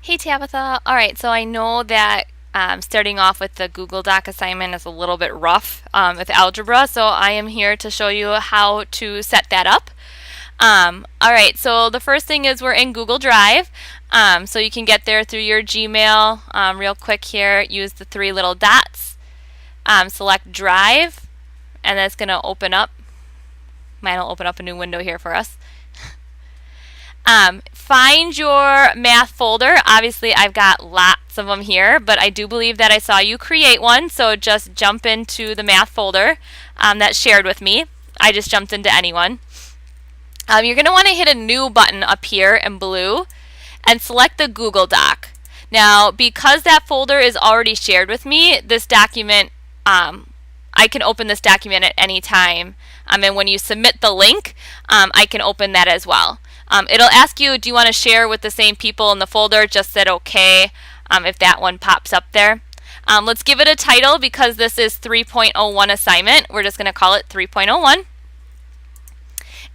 Hey Tabitha. All right, so I know that starting off with the Google Doc assignment is a little bit rough with algebra, so I am here to show you how to set that up. All right, so the first thing is we're in Google Drive, so you can get there through your Gmail. Real quick here, use the three little dots, select Drive, and that's going to open up. Mine will open up a new window here for us. Find your math folder. Obviously, I've got lots of them here, but I do believe that I saw you create one, so just jump into the math folder that's shared with me. I just jumped into anyone. You're going to want to hit a new button up here in blue and select the Google Doc. Now, because that folder is already shared with me, this document, I can open this document at any time. And when you submit the link, I can open that as well. It'll ask you, do you want to share with the same people in the folder? Just said okay if that one pops up there. Let's give it a title because this is 3.01 assignment. We're just going to call it 3.01.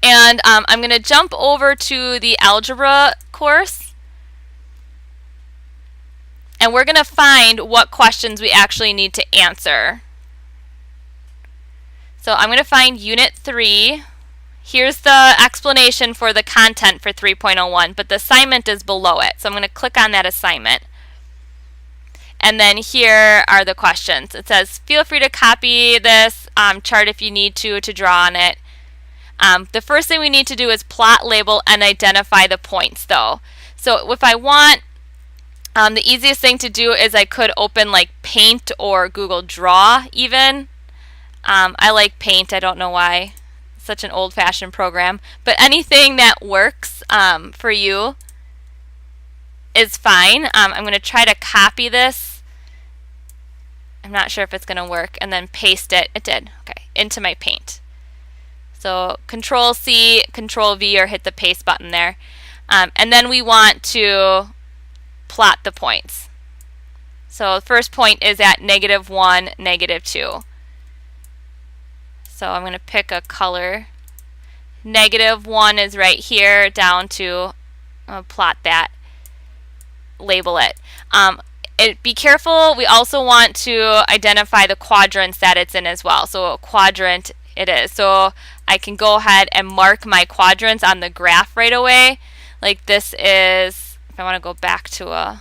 And I'm going to jump over to the algebra course. And we're going to find what questions we actually need to answer. So I'm going to find Unit 3. Here's the explanation for the content for 3.01, but the assignment is below it. So I'm going to click on that assignment. And then here are the questions. It says, feel free to copy this chart if you need to draw on it. The first thing we need to do is plot, label, and identify the points, though. So if I want, the easiest thing to do is I could open like Paint or Google Draw even. I like Paint, I don't know why. It's such an old-fashioned program. But anything that works for you is fine. I'm going to try to copy this. I'm not sure if it's going to work. And then paste it. It did. Okay. Into my Paint. So Control-C, Control-V, or hit the paste button there. And then we want to plot the points. So the first point is at -1, -2. So I'm going to pick a color. -1 is right here down to plot that, label it. Be careful, we also want to identify the quadrants that it's in as well. So a quadrant it is. So I can go ahead and mark my quadrants on the graph right away. Like this is, if I want to go back to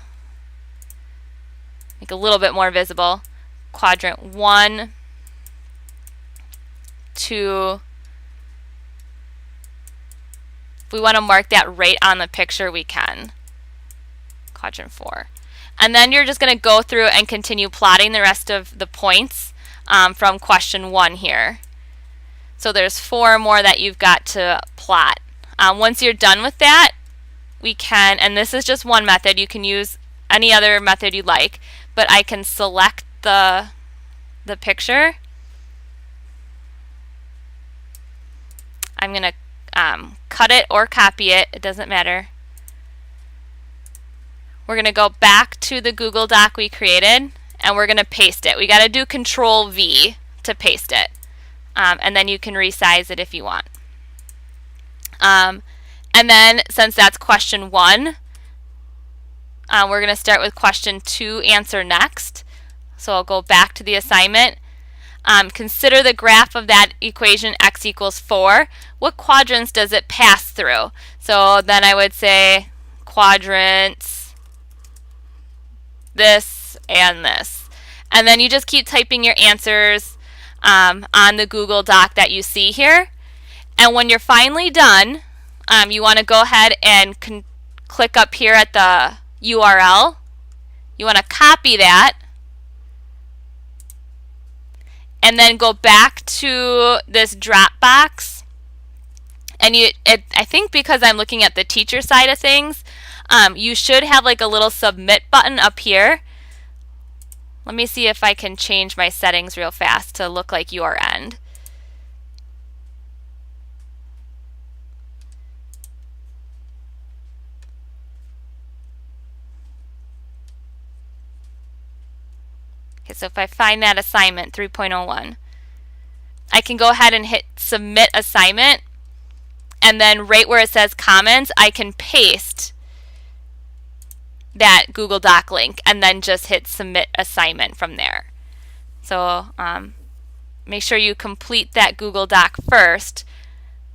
make a little bit more visible, quadrant 1, 2. If we want to mark that right on the picture, we can. Quadrant 4. And then you're just going to go through and continue plotting the rest of the points from question 1 here. So there's 4 more that you've got to plot. Once you're done with that, we can, and this is just one method, you can use any other method you like, but I can select the picture. I'm going to cut it or copy it. It doesn't matter. We're going to go back to the Google Doc we created, and we're going to paste it. We got to do Control-V to paste it. And then you can resize it if you want. And then, since that's question 1, we're going to start with question 2, answer next. So I'll go back to the assignment. Consider the graph of that equation x equals 4. What quadrants does it pass through? So then I would say quadrants, this, and this. And then you just keep typing your answers on the Google Doc that you see here. And when you're finally done, you want to go ahead and click up here at the URL. You want to copy that. And then go back to this drop box. And I think because I'm looking at the teacher side of things, you should have like a little submit button up here. Let me see if I can change my settings real fast to look like your end. Okay, so if I find that assignment 3.01, I can go ahead and hit submit assignment, and then right where it says comments, I can paste that Google Doc link and then just hit submit assignment from there. So make sure you complete that Google Doc first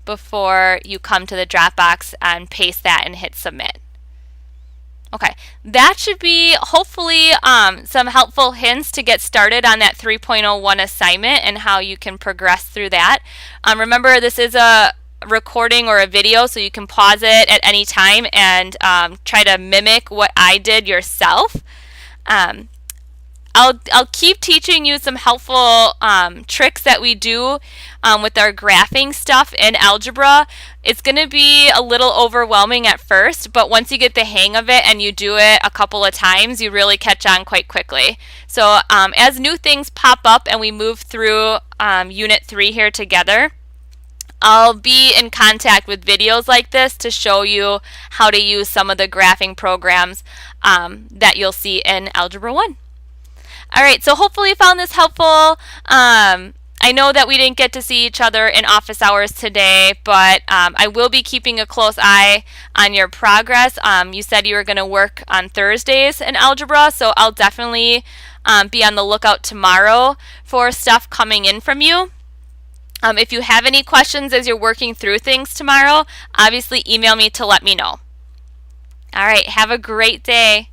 before you come to the Dropbox and paste that and hit submit. Okay, that should be hopefully some helpful hints to get started on that 3.01 assignment and how you can progress through that. Remember, this is a recording or a video, so you can pause it at any time and try to mimic what I did yourself. I'll keep teaching you some helpful tricks that we do with our graphing stuff in algebra. It's going to be a little overwhelming at first, but once you get the hang of it and you do it a couple of times, you really catch on quite quickly. So as new things pop up and we move through Unit 3 here together, I'll be in contact with videos like this to show you how to use some of the graphing programs that you'll see in Algebra 1. All right, so hopefully you found this helpful. I know that we didn't get to see each other in office hours today, but I will be keeping a close eye on your progress. You said you were going to work on Thursdays in algebra, so I'll definitely be on the lookout tomorrow for stuff coming in from you. If you have any questions as you're working through things tomorrow, obviously email me to let me know. All right, have a great day.